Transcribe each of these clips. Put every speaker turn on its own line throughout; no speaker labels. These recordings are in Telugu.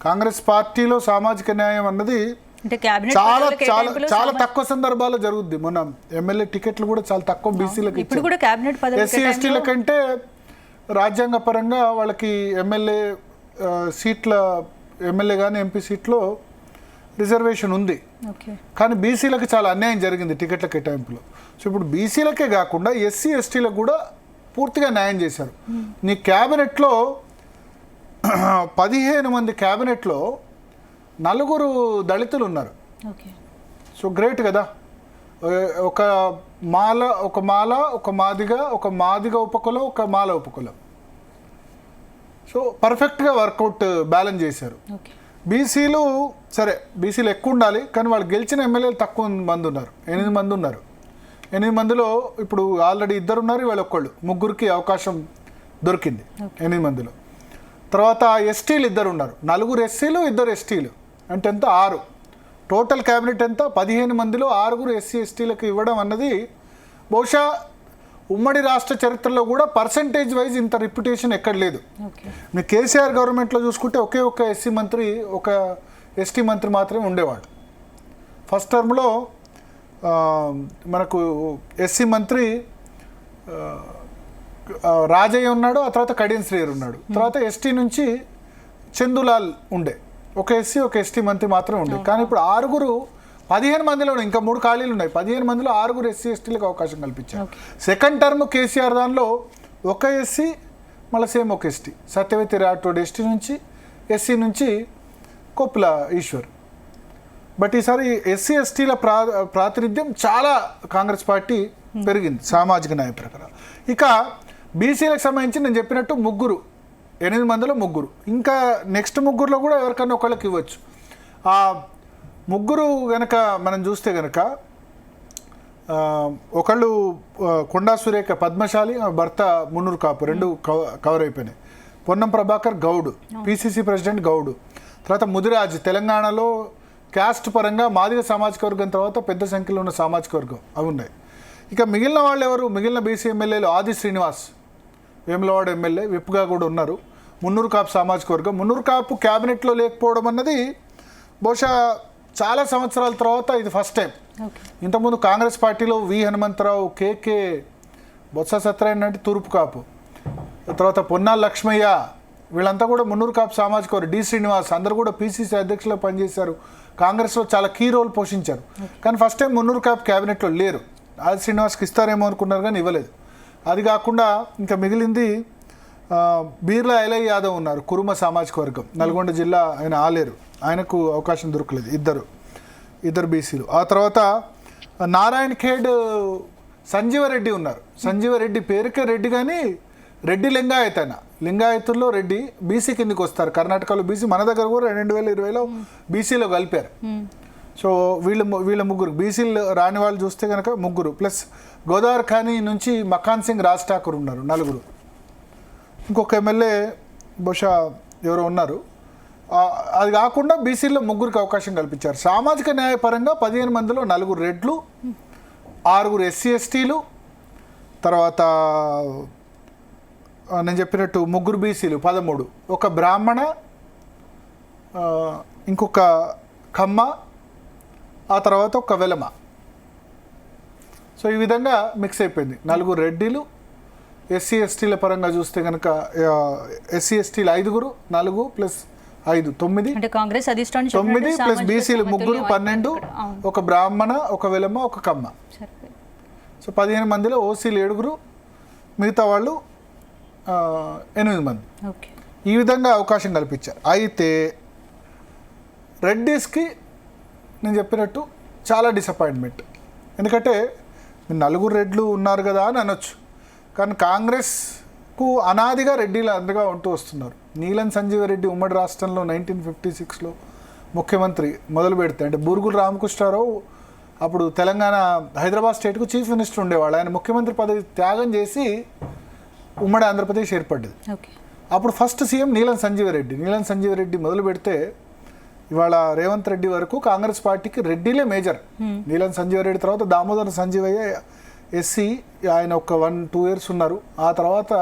కాంగ్రెస్ పార్టీలో సామాజిక న్యాయం అన్నది చాలా చాలా చాలా తక్కువ సందర్భాల్లో జరుగుద్ది. మన ఎమ్మెల్యే టికెట్లు కూడా చాలా తక్కువ బీసీలకు ఇచ్చారు. ఎస్సీ ఎస్టీల కంటే రాజ్యాంగ పరంగా వాళ్ళకి ఎమ్మెల్యే సీట్ల ఎమ్మెల్యే కానీ ఎంపీ సీట్లో రిజర్వేషన్ ఉంది. కానీ బీసీలకు చాలా అన్యాయం జరిగింది టికెట్ల కేటాయింపులో. సో ఇప్పుడు బీసీలకే కాకుండా ఎస్సీ ఎస్టీలకు కూడా పూర్తిగా న్యాయం చేశారు. నీ క్యాబినెట్లో 15 మంది క్యాబినెట్లో 4 దళితులు ఉన్నారు. సో గ్రేట్ కదా. ఒక మాదిగ ఉపకులం, ఒక మాల ఉపకులం. సో పర్ఫెక్ట్గా వర్కౌట్ బ్యాలెన్స్ చేశారు. బీసీలు సరే, బీసీలు ఎక్కువ ఉండాలి, కానీ వాళ్ళు గెలిచిన ఎమ్మెల్యేలు తక్కువ మంది ఉన్నారు. 8 మంది ఉన్నారు. 8 మందిలో ఇప్పుడు ఆల్రెడీ 2 ఉన్నారు, ఇవాళ ఒక్కళ్ళు, 3కి అవకాశం దొరికింది 8 మందిలో. తర్వాత ఎస్టీలు 2 ఉన్నారు, 4 ఎస్సీలు 2 ఎస్టీలు, అంటే ఎంత 6. టోటల్ క్యాబినెట్ ఎంత 15 మందిలో 6 ఎస్సీ ఎస్టీలకు ఇవ్వడం అన్నది బహుశా ఉమ్మడి రాష్ట్ర చరిత్రలో కూడా పర్సంటేజ్ వైజ్ ఇంత రిప్యుటేషన్ ఎక్కడ లేదు. మీ కేసీఆర్ గవర్నమెంట్లో చూసుకుంటే ఒక ఎస్సీ మంత్రి, ఒక ఎస్టీ మంత్రి మాత్రమే ఉండేవాడు. ఫస్ట్ టర్మ్లో మనకు ఎస్సీ మంత్రి రాజయ్య ఉన్నాడు, ఆ తర్వాత కడియం శ్రీయర్ ఉన్నాడు. తర్వాత ఎస్టీ నుంచి చందులాల్ ఉండే, ఒక ఎస్సీ ఒక ఎస్టీ మంత్రి మాత్రం ఉండే. కానీ ఇప్పుడు 15 మందిలో ఇంకా 3 ఖాళీలు ఉన్నాయి. 15 మందిలో 6 ఎస్సీ ఎస్టీలకు అవకాశం కల్పించారు. సెకండ్ టర్మ్ కేసీఆర్ దానిలో ఒక ఎస్సీ మళ్ళీ సేమ్ ఒక ఎస్టీ, సత్యవతి రాఠోడ్ ఎస్టీ నుంచి, ఎస్సీ నుంచి కొప్పుల ఈశ్వర్. బట్ ఈసారి ఎస్సీ ఎస్టీల ప్రాతినిధ్యం చాలా కాంగ్రెస్ పార్టీ పెరిగింది సామాజిక న్యాయ ప్రకారం. ఇక బీసీలకు సంబంధించి నేను చెప్పినట్టు 8 మందిలో 3, ఇంకా నెక్స్ట్ 3లో కూడా ఎవరికన్నా ఒకళ్ళకి ఇవ్వచ్చు. ఆ 3 కనుక మనం చూస్తే కనుక ఒకళ్ళు కొండా సురేఖ పద్మశాలి, భర్త మున్నూరు కాపు, 2 కవర్ అయిపోయినాయి. Ponnam Prabhakar Goud, PCC president Goud. తర్వాత ముదిరాజ్, తెలంగాణలో క్యాస్ట్ పరంగా మాదిగ సామాజిక వర్గం తర్వాత పెద్ద సంఖ్యలో ఉన్న సామాజిక వర్గం అవి ఉన్నాయి. ఇక మిగిలిన వాళ్ళు ఎవరు? మిగిలిన బీసీ ఎమ్మెల్యేలు ఆది శ్రీనివాస్ వేములవాడ ఎమ్మెల్యే, విప్గా కూడా ఉన్నారు. మున్నూరు కాపు సామాజిక వర్గం. మున్నూరు కాపు క్యాబినెట్లో లేకపోవడం అన్నది బహుశా చాలా సంవత్సరాల తర్వాత ఇది ఫస్ట్ టైం. ఇంతకుముందు కాంగ్రెస్ పార్టీలో వి హనుమంతరావు, కేకే, బొత్స సత్యనారాయణ అంటే తూర్పు కాపు, తర్వాత పొన్నాల లక్ష్మయ్య, వీళ్ళంతా కూడా మున్నూరు కాపు సామాజిక వర్గం. డి శ్రీనివాస్ అందరూ కూడా పిసిసి అధ్యక్షులుగా పనిచేశారు, కాంగ్రెస్లో చాలా కీ రోల్ పోషించారు. కానీ ఫస్ట్ టైం మున్నూరు కాపు క్యాబినెట్లో లేరు. ఆది శ్రీనివాస్కి ఇస్తారేమో అనుకున్నారు కానీ ఇవ్వలేదు. అది కాకుండా ఇంకా మిగిలింది బీర్లా ఎలై యాదవ్ ఉన్నారు, కురుమ సామాజిక వర్గం, నల్గొండ జిల్లా, ఆయన ఆలేరు, ఆయనకు అవకాశం దొరకలేదు. ఇద్దరు బీసీలు. ఆ తర్వాత నారాయణ ఖేడ్ సంజీవరెడ్డి ఉన్నారు. సంజీవరెడ్డి పేరుకే రెడ్డి, కానీ రెడ్డి లింగాయత్. ఆయన లింగాయతుల్లో రెడ్డి బీసీ కిందకి వస్తారు. కర్ణాటకలో బీసీ, మన దగ్గర కూడా 2020లో బీసీలో కలిపారు. సో వీళ్ళ 3 బీసీలు రాని వాళ్ళు చూస్తే కనుక 3 ప్లస్ గోదావరి ఖానీ నుంచి మకాన్ సింగ్ రాజ్ ఠాకూర్ ఉన్నారు 4. ఇంకొక ఎమ్మెల్యే బహుశా ఎవరో ఉన్నారు. అది కాకుండా బీసీల్లో 3కి అవకాశం కల్పించారు. సామాజిక న్యాయపరంగా 15 మందిలో 4 రెడ్లు, 6 ఎస్సీ ఎస్టీలు, తర్వాత నేను చెప్పినట్టు 3 బీసీలు 13, ఒక బ్రాహ్మణ, ఇంకొక కమ్మ, ఆ తర్వాత ఒక వెలమ. సో ఈ విధంగా మిక్స్ అయిపోయింది. 4 రెడ్డిలు, ఎస్సీ ఎస్టీల పరంగా చూస్తే కనుక ఎస్సీ ఎస్టీలు 5, 4 ప్లస్ 5 9, 9 ప్లస్ బీసీలు 3 12, ఒక బ్రాహ్మణ, ఒక వెలమ, ఒక కమ్మ. సో 15 మందిలో ఓసీలు 7, మిగతా వాళ్ళు 8 మంది. ఈ విధంగా అవకాశం కల్పించారు. అయితే రెడ్డిస్కి నేను చెప్పినట్టు చాలా డిసప్పాయింట్మెంట్. ఎందుకంటే 4 రెడ్లు ఉన్నారు కదా అని అనొచ్చు, కానీ కాంగ్రెస్కు అనాదిగా రెడ్డిలు అందగా ఉంటూ వస్తున్నారు. నీలం సంజీవరెడ్డి ఉమ్మడి రాష్ట్రంలో 1956లో ముఖ్యమంత్రి మొదలు పెడితే, అంటే బూరుగుల రామకృష్ణారావు అప్పుడు తెలంగాణ హైదరాబాద్ స్టేట్కు చీఫ్ మినిస్టర్ ఉండేవాడు. ఆయన ముఖ్యమంత్రి పదవి త్యాగం చేసి ఉమ్మడి ఆంధ్రప్రదేశ్ ఏర్పడ్డది. అప్పుడు ఫస్ట్ సీఎం నీలం సంజీవరెడ్డి మొదలు పెడితే ఇవాళ రేవంత్ రెడ్డి వరకు కాంగ్రెస్ పార్టీకి రెడ్డిలే మేజర్. నీలం సంజీవరెడ్డి తర్వాత దామోదర సంజీవయ్య ఎస్సీ, ఆయన ఒక 1-2 ఇయర్స్ ఉన్నారు. ఆ తర్వాత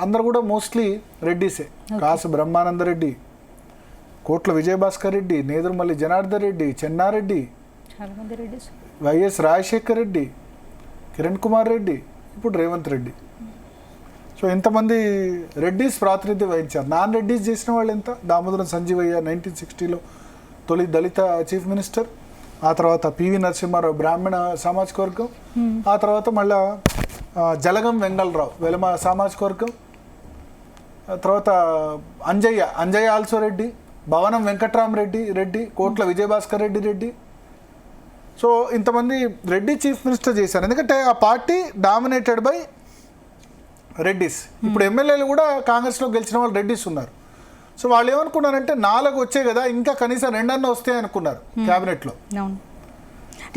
అందరు కూడా మోస్ట్లీ రెడ్డిసే. కాసు బ్రహ్మానంద రెడ్డి, కోట్ల విజయభాస్కర్ రెడ్డి, నేదురుమల్లి జనార్దన్ రెడ్డి, చెన్నారెడ్డి,
చాలా మంది రెడ్డి.
వైఎస్ రాజశేఖర్ రెడ్డి, కిరణ్ కుమార్ రెడ్డి, ఇప్పుడు రేవంత్ రెడ్డి. సో ఇంతమంది రెడ్డిస్ ప్రాతినిధ్యం వహించారు. నాన్ రెడ్డిస్ చేసిన వాళ్ళు ఎంత? దామోదరం సంజీవయ్య 1960లో తొలి దళిత చీఫ్ మినిస్టర్, ఆ తర్వాత పివి నరసింహారావు బ్రాహ్మణ సామాజిక వర్గం, ఆ తర్వాత మళ్ళా జలగం వెంగళరావు వెలమ సామాజిక వర్గం, తర్వాత అంజయ్య ఆల్సో రెడ్డి, భవనం వెంకట్రామరెడ్డి, కోట్ల విజయభాస్కర్ రెడ్డి. సో ఇంతమంది రెడ్డి చీఫ్ మినిస్టర్ చేశారు. ఎందుకంటే ఆ పార్టీ డామినేటెడ్ బై రెడ్డిస్. ఇప్పుడు ఎమ్మెల్యేలు కూడా కాంగ్రెస్లో గెలిచిన వాళ్ళు రెడ్డిస్ ఉన్నారు. సో వాళ్ళు ఏమనుకున్నారంటే 4 వచ్చాయి కదా, ఇంకా కనీసం 2 వస్తాయి అనుకున్నారు క్యాబినెట్లో.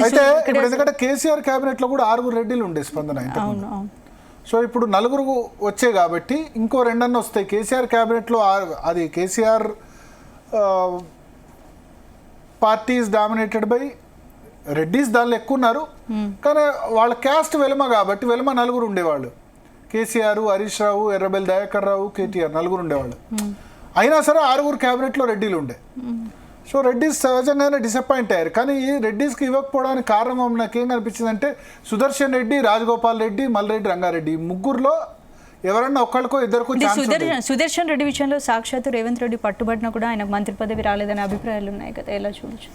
అయితే ఇప్పుడు ఎందుకంటే కేసీఆర్ క్యాబినెట్లో కూడా 6 రెడ్డిలు ఉండే స్పందన. సో ఇప్పుడు 4 వచ్చాయి కాబట్టి ఇంకో 2 వస్తాయి. కేసీఆర్ క్యాబినెట్లో అది KCR party is dominated by Reddys, దానిలో ఎక్కువ ఉన్నారు. కానీ వాళ్ళ క్యాస్ట్ వెలమ కాబట్టి వెలమ 4 ఉండేవాళ్ళు. కేసీఆర్, హరీష్ రావు, ఎర్రబెల్లి దయాకర్ రావు, కేటీఆర్ 4 ఉండేవాళ్ళు. అయినా సరే 6 క్యాబినెట్లో రెడ్డిలు ఉండే. సో రెడ్డిస్ సహజంగానే డిసప్పాయింట్ అయ్యారు. కానీ ఈ రెడ్డిస్కి ఇవ్వకపోవడానికి కారణం నాకేం కనిపించింది అంటే సుదర్శన్ రెడ్డి, రాజగోపాల్ రెడ్డి, మల్రెడ్డి రంగారెడ్డి, ఈ ముగ్గురులో ఎవరన్నా ఒక్కళ్ళకో ఇద్దరికో.
సుదర్శన్ రెడ్డి విషయంలో సాక్షాత్తు రేవంత్ రెడ్డి పట్టుబడినా కూడా ఆయనకు మంత్రి పదవి రాలేదనే అభిప్రాయాలు ఉన్నాయి కదా, ఎలా చూడొచ్చు?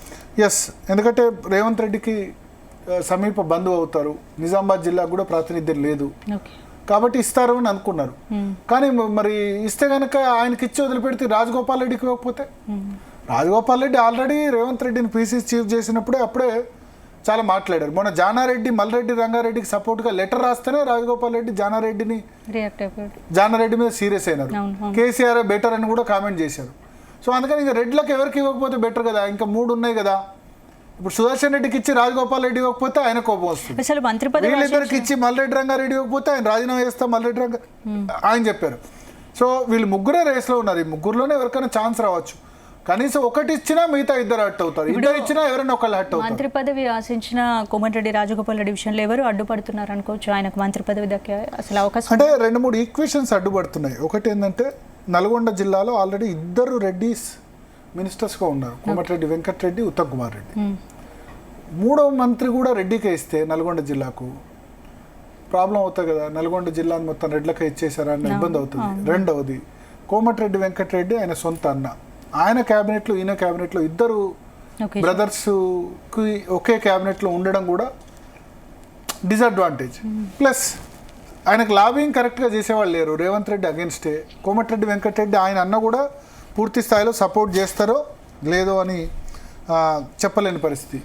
ఎస్, ఎందుకంటే రేవంత్ రెడ్డికి సమీప బంధువు అవుతారు. నిజామాబాద్ జిల్లాకు కూడా ప్రాతినిధ్యం లేదు కాబట్టి ఇస్తారు అని అనుకున్నారు. కానీ మరి ఇస్తే కనుక ఆయనకి ఇచ్చి వదిలిపెడితే రాజగోపాల్ రెడ్డికి ఇవ్వకపోతే, రాజగోపాల్ రెడ్డి ఆల్రెడీ రేవంత్ రెడ్డిని పీసీసీ చీఫ్ చేసినప్పుడే అప్పుడే చాలా మాట్లాడారు. మొన్న జానారెడ్డి, మల్రెడ్డి రంగారెడ్డికి సపోర్ట్గా లెటర్ రాస్తేనే రాజగోపాల్ రెడ్డి జానారెడ్డి మీద సీరియస్ అయినారు. కేసీఆర్ బెటర్ అని కూడా కామెంట్ చేశారు. సో అందుకని ఇంకా రెడ్లకు ఎవరికి ఇవ్వకపోతే బెటర్ కదా, ఇంకా 3 ఉన్నాయి కదా. ఇప్పుడు సుదర్శన్ రెడ్డికి ఇచ్చి రాజగోపాల్ రెడ్డి ఇవ్వకపోతే ఆయన కోపం వస్తుంది. వీళ్ళిద్దరికి ఇచ్చి మల్రెడ్డి రంగారెడ్డి ఇవ్వకపోతే ఆయన రాజీనామా చేస్తా మల్రెడ్డి ఆయన చెప్పారు. సో వీళ్ళు ముగ్గురే రేస్లో ఉన్నారు. ఈ ముగ్గురులోనే ఎవరికైనా ఛాన్స్ రావచ్చు. కనీసం ఒకటి ఇచ్చినా మిగతా 2 హట్ అవుతారు, 2 ఇచ్చినా ఎవరైనా ఒకళ్ళు హట్ అవుతారు.
మంత్రి పదవి ఆశించిన కోమటిరెడ్డి రాజగోపాల్ రెడ్డి విషయంలో ఎవరు అడ్డుపడుతున్నారు అనుకోవచ్చు ఆయనకు మంత్రి పదవి దక్కే అసలు అవకాశం?
అంటే 2-3 ఈక్వేషన్స్ అడ్డుపడుతున్నాయి. ఒకటి ఏంటంటే నల్గొండ జిల్లాలో ఆల్రెడీ 2 రెడ్డిస్ మినిస్టర్స్గా ఉన్నారు, కోమటిరెడ్డి వెంకటరెడ్డి, ఉత్తమ్ కుమార్ రెడ్డి. 3వ మంత్రి కూడా రెడ్డికే ఇస్తే నల్గొండ జిల్లాకు ప్రాబ్లం అవుతుంది కదా. నల్గొండ జిల్లాను మొత్తం రెడ్లకే ఇచ్చేసారన్న ఇబ్బంది అవుతుంది. 2వది కోమటిరెడ్డి వెంకటరెడ్డి ఆయన సొంత అన్న, ఆయన క్యాబినెట్లో ఈయన క్యాబినెట్లో 2 బ్రదర్స్కి ఒకే క్యాబినెట్లో ఉండడం కూడా డిసడ్వాంటేజ్. ప్లస్ ఆయనకు లాబింగ్ కరెక్ట్గా చేసేవాళ్ళు లేరు. రేవంత్ రెడ్డి అగెన్స్టే, కోమటిరెడ్డి వెంకటరెడ్డి ఆయన అన్న కూడా పూర్తి స్థాయిలో సపోర్ట్ చేస్తారో లేదో అని చెప్పలేని పరిస్థితి.